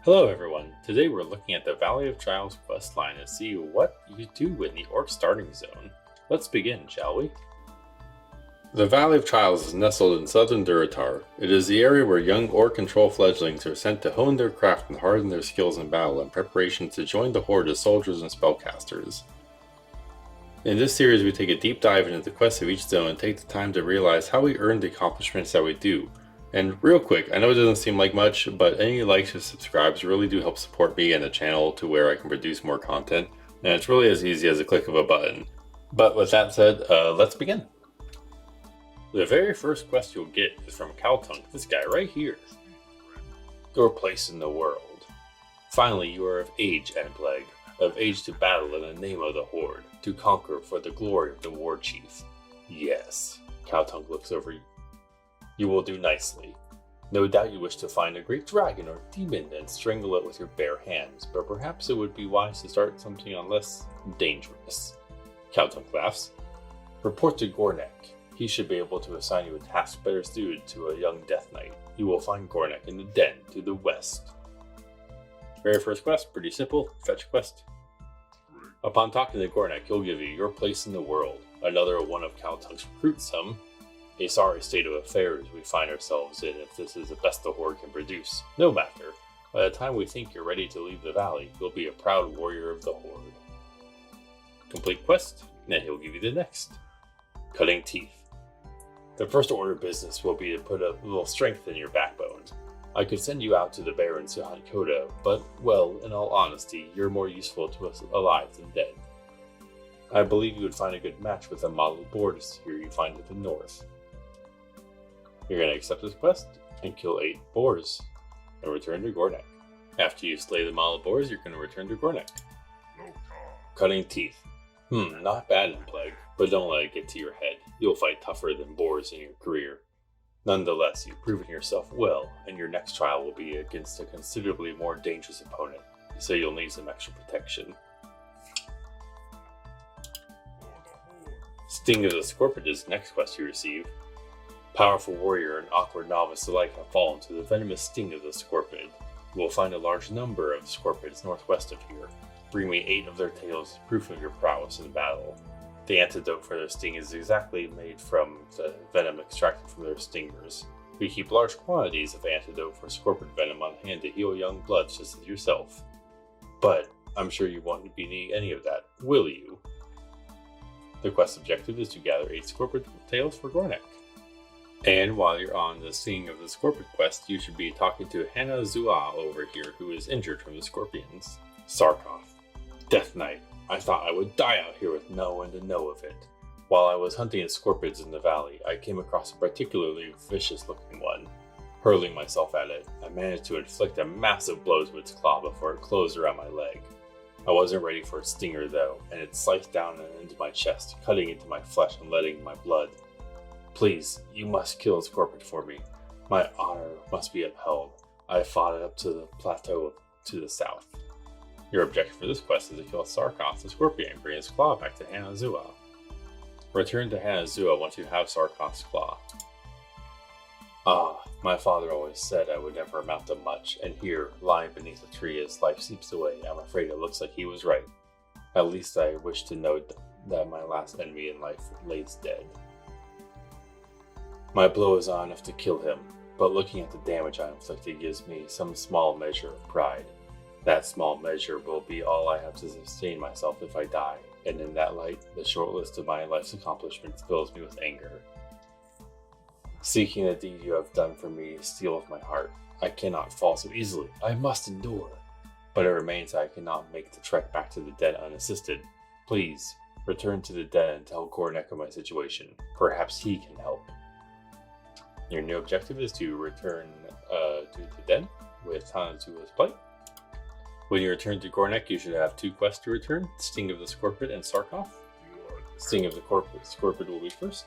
Hello everyone, today we're looking at the Valley of Trials questline to see what you do in the Orc starting zone. Let's begin, shall we? The Valley of Trials is nestled in southern Durotar. It is the area where young Orc and Troll fledglings are sent to hone their craft and harden their skills in battle in preparation to join the Horde as soldiers and spellcasters. In this series we take a deep dive into the quests of each zone and take the time to realize how we earn the accomplishments that we do. And real quick, I know it doesn't seem like much, but any likes and subscribes really do help support me and the channel to where I can produce more content, and it's really as easy as a click of a button. But with that said, let's begin. The very first quest you'll get is from Caltunk, this guy right here. Your place in the world. Finally, you are of age, Enpleg, of age to battle in the name of the Horde, to conquer for the glory of the War Chief. Yes, Caltunk looks over you. You will do nicely. No doubt you wish to find a great dragon or demon and strangle it with your bare hands, but perhaps it would be wise to start something on less dangerous. Caltunk laughs. Report to Gornek. He should be able to assign you a task better suited to a young Death Knight. You will find Gornek in the den to the west. Very first quest, pretty simple, fetch quest. Upon talking to Gornek, he'll give you your place in the world, another one of Caltunk's recruits, A sorry state of affairs we find ourselves in if this is the best the Horde can produce. No matter, by the time we think you're ready to leave the valley, you'll be a proud warrior of the Horde. Complete quest, then he'll give you the next. Cutting teeth. The first order of business will be to put a little strength in your backbone. I could send you out to the Barrens to hunt Koda, but, well, in all honesty, you're more useful to us alive than dead. I believe you would find a good match with the model boars here you find at the north. You're going to accept this quest and kill 8 boars and return to Gornek. After you slay the model boars, you're going to return to Gornek. Cutting teeth. Not bad in Plague, but don't let it get to your head. You'll fight tougher than boars in your career. Nonetheless, you've proven yourself well, and your next trial will be against a considerably more dangerous opponent, so you'll need some extra protection. Sting of the Scorpion is the next quest you receive. Powerful warrior and awkward novice alike have fallen to the venomous sting of the Scorpid. You will find a large number of Scorpids northwest of here. Bring me 8 of their tails as proof of your prowess in battle. The antidote for their sting is exactly made from the venom extracted from their stingers. We keep large quantities of antidote for Scorpid venom on hand to heal young bloods just as yourself. But I'm sure you won't be any of that, will you? The quest objective is to gather 8 Scorpid tails for Gornek. And while you're on the Sting of the Scorpion quest, you should be talking to Hannah Zua over here, who is injured from the scorpions. Sarkoth. Death Knight. I thought I would die out here with no one to know of it. While I was hunting scorpions in the valley, I came across a particularly vicious looking one. Hurling myself at it, I managed to inflict a massive blow to its claw before it closed around my leg. I wasn't ready for its stinger though, and it sliced down and into my chest, cutting into my flesh and letting my blood. Please, you must kill Scorpion for me. My honor must be upheld. I fought it up to the plateau to the south. Your objective for this quest is to kill Sarkoth the Scorpion and bring his claw back to Hanazua. Return to Hanazua once you have Sarkoth's claw. My father always said I would never amount to much, and here, lying beneath a tree as life seeps away, I'm afraid it looks like he was right. At least I wish to know that my last enemy in life lays dead. My blow is not enough to kill him, but looking at the damage I inflicted gives me some small measure of pride. That small measure will be all I have to sustain myself if I die, and in that light, the short list of my life's accomplishments fills me with anger. Seeking the deed you have done for me steals my heart. I cannot fall so easily. I must endure. But it remains I cannot make the trek back to the den unassisted. Please, return to the den and tell Gornek of my situation. Perhaps he can help. Your new objective is to return to the den with Hanazua's plight. When you return to Gornek, you should have 2 quests to return, Sting of the Scorpion and Sarkoth. Sting of the Scorpion will be first.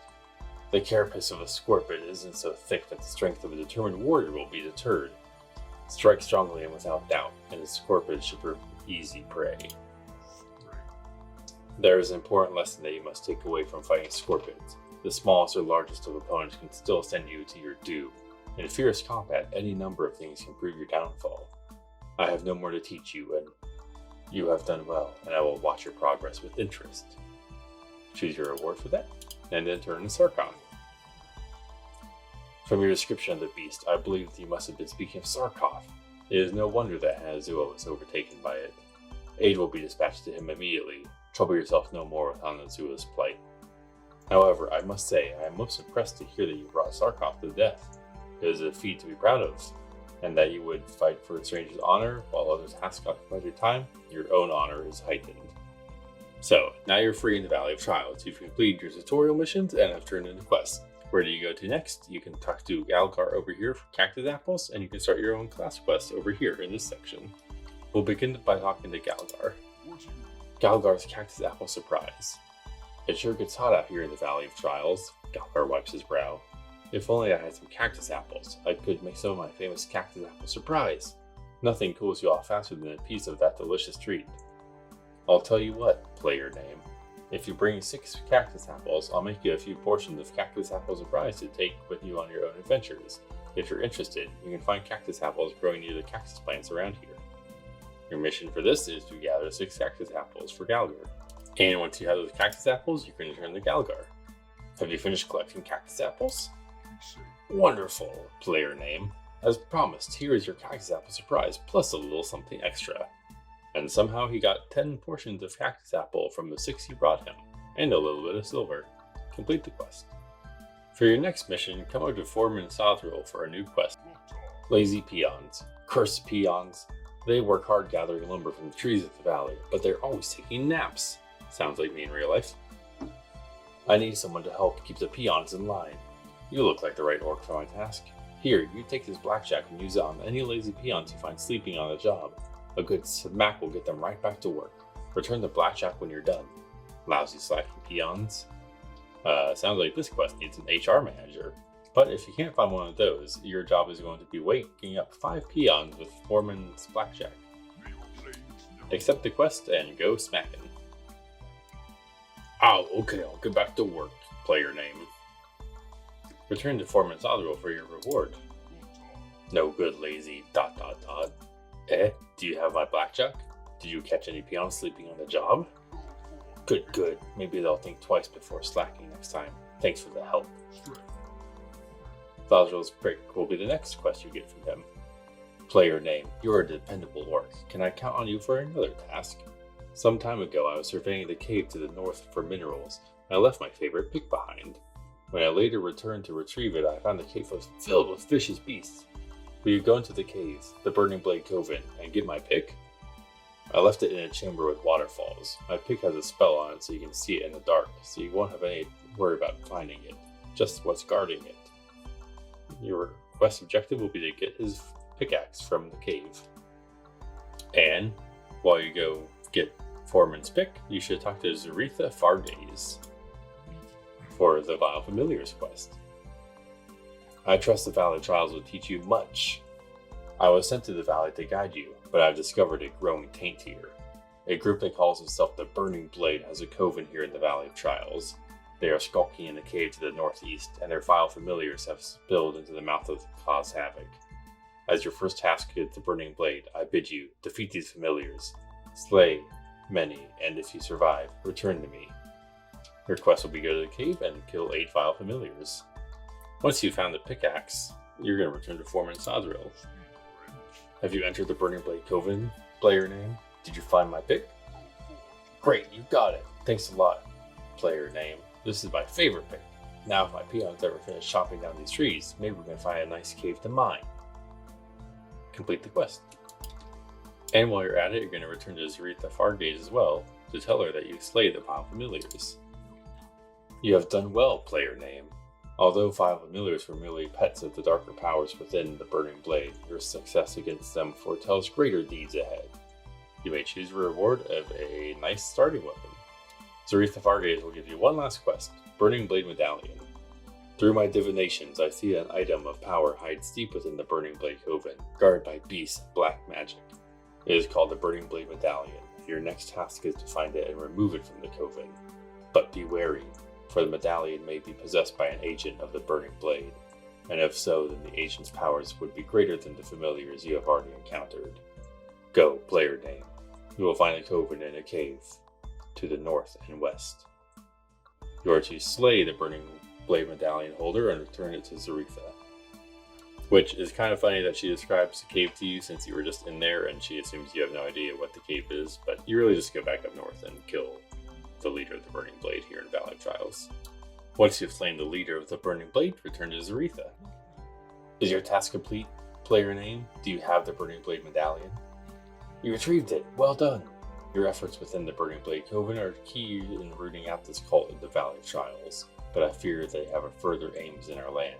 The carapace of a Scorpion isn't so thick that the strength of a determined warrior will be deterred. Strike strongly and without doubt, and the Scorpion should prove easy prey. There is an important lesson that you must take away from fighting Scorpions. The smallest or largest of opponents can still send you to your doom. In fierce combat, any number of things can prove your downfall. I have no more to teach you, and you have done well, and I will watch your progress with interest. Choose your reward for that, and then turn to Sarkon. From your description of the beast, I believe that you must have been speaking of Sarkov. It is no wonder that Hanazuo was overtaken by it. Aid will be dispatched to him immediately. Trouble yourself no more with Hanazuo's plight. However, I must say, I am most impressed to hear that you brought Sarkov to death. It is a feat to be proud of, and that you would fight for a stranger's honor while others ask occupied your time. Your own honor is heightened. So, now you're free in the Valley of Trials. You've completed your tutorial missions and have turned into quests. Where do you go to next? You can talk to Galgar over here for cactus apples, and you can start your own class quest over here in this section. We'll begin by talking to Galgar. Galgar's Cactus Apple Surprise. It sure gets hot out here in the Valley of Trials. Galgar wipes his brow. If only I had some cactus apples, I could make some of my famous Cactus Apple Surprise. Nothing cools you off faster than a piece of that delicious treat. I'll tell you what, player name. If you bring 6 cactus apples, I'll make you a few portions of Cactus Apple Surprise to take with you on your own adventures. If you're interested, you can find cactus apples growing near the cactus plants around here. Your mission for this is to gather 6 cactus apples for Galgar. And once you have those cactus apples, you can return to Galgar. Have you finished collecting cactus apples? Wonderful, player name. As promised, here is your Cactus Apple Surprise, plus a little something extra. And somehow he got 10 portions of cactus apple from the 6 you brought him, and a little bit of silver. Complete the quest. For your next mission, come over to Foreman Sothril for a new quest. Lazy peons. Cursed peons. They work hard gathering lumber from the trees of the valley, but they're always taking naps. Sounds like me in real life. I need someone to help keep the peons in line. You look like the right orc for my task. Here, you take this blackjack and use it on any lazy peons you find sleeping on the job. A good smack will get them right back to work. Return the blackjack when you're done. Lousy slacking peons. Sounds like this quest needs an HR manager. But if you can't find one of those, your job is going to be waking up 5 peons with Foreman's blackjack. Accept the quest and go smacking. Oh, okay, I'll get back to work, player name. Return to Foreman's Sothril for your reward. No good, lazy ... Eh? Do you have my blackjack? Did you catch any peons sleeping on the job? Good. Maybe they'll think twice before slacking next time. Thanks for the help. Thazril's Prick will be the next quest you get from him. Player name. You're a dependable orc. Can I count on you for another task? Some time ago, I was surveying the cave to the north for minerals. I left my favorite pick behind. When I later returned to retrieve it, I found the cave was filled with vicious beasts. Will you go into the caves, the Burning Blade Coven, and get my pick? I left it in a chamber with waterfalls. My pick has a spell on it so you can see it in the dark, so you won't have any worry about finding it, just what's guarding it. Your quest objective will be to get his pickaxe from the cave. And, while you go get Foreman's pick, you should talk to Zaretha Fargaze for the Vile Familiars quest. I trust the Valley Trials will teach you much. I was sent to the valley to guide you, but I've discovered a growing taint here. A group that calls itself the Burning Blade has a coven here in the Valley of Trials. They are skulking in a cave to the northeast, and their vile familiars have spilled into the mouth of cause havoc. As your first task against the Burning Blade, I bid you defeat these familiars, slay many, and if you survive, return to me. Your quest will be go to the cave and kill 8 vile familiars. Once you've found the pickaxe, you're going to return to Foreman Sothril. Have you entered the Burning Blade Coven, player name? Did you find my pick? Great, you got it. Thanks a lot, player name. This is my favorite pick. Now if my peons ever finish chopping down these trees, maybe we can find a nice cave to mine. Complete the quest. And while you're at it, you're going to return to Zaretha Fargaze as well, to tell her that you slayed the vile familiars. You have done well, player name. Although vile familiars were merely pets of the darker powers within the Burning Blade, your success against them foretells greater deeds ahead. You may choose a reward of a nice starting weapon. Zaretha Fargaze will give you one last quest, Burning Blade Medallion. Through my divinations, I see an item of power hides deep within the Burning Blade Coven, guarded by beasts of black magic. It is called the Burning Blade Medallion. Your next task is to find it and remove it from the Coven. But be wary, for the medallion may be possessed by an agent of the Burning Blade, and if so, then the agent's powers would be greater than the familiars you have already encountered. Go, player name. You will find a coven in a cave to the north and west. You are to slay the Burning Blade Medallion holder and return it to Zaretha. Which is kind of funny that she describes the cave to you since you were just in there and she assumes you have no idea what the cave is, but you really just go back up north and kill the leader of the Burning Blade here in Valley of Trials. Once you've slain the leader of the Burning Blade, return to Zaretha. Is your task complete, player name? Do you have the Burning Blade Medallion? You retrieved it! Well done! Your efforts within the Burning Blade Coven are key in rooting out this cult in the Valley of Trials, but I fear they have further aims in our land.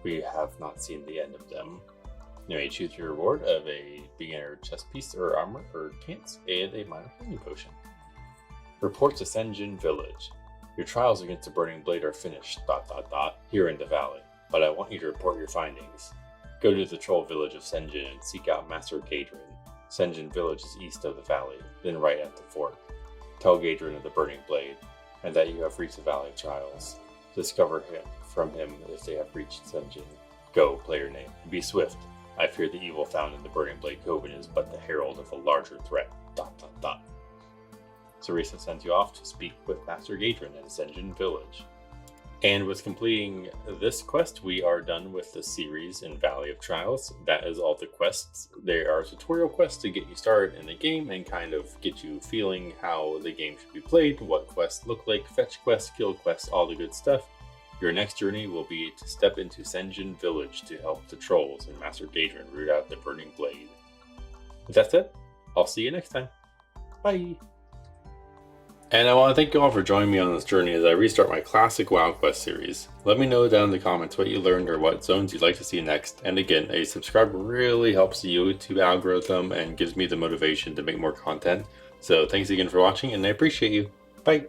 We have not seen the end of them. You may choose your reward of a beginner chest piece or armor or pants and a minor healing potion. Report to Senjin Village. Your trials against the Burning Blade are finished, here in the valley, but I want you to report your findings. Go to the troll village of Senjin and seek out Master Gadrin. Senjin Village is east of the valley, then right at the fork. Tell Gadrin of the Burning Blade, and that you have reached the Valley of Trials. Discover from him if they have reached Senjin. Go, player name. Be swift. I fear the evil found in the Burning Blade Coven is but the herald of a larger threat. Zaretha sends you off to speak with Master Gadrin in Senjin Village. And with completing this quest, we are done with the series in Valley of Trials. That is all the quests. There are tutorial quests to get you started in the game and kind of get you feeling how the game should be played, what quests look like, fetch quests, kill quests, all the good stuff. Your next journey will be to step into Senjin Village to help the trolls and Master Gadrin root out the Burning Blade. With that said, I'll see you next time. Bye! And I want to thank you all for joining me on this journey as I restart my classic WoW Quest series. Let me know down in the comments what you learned or what zones you'd like to see next. And again, a subscribe really helps the YouTube algorithm and gives me the motivation to make more content. So thanks again for watching and I appreciate you. Bye!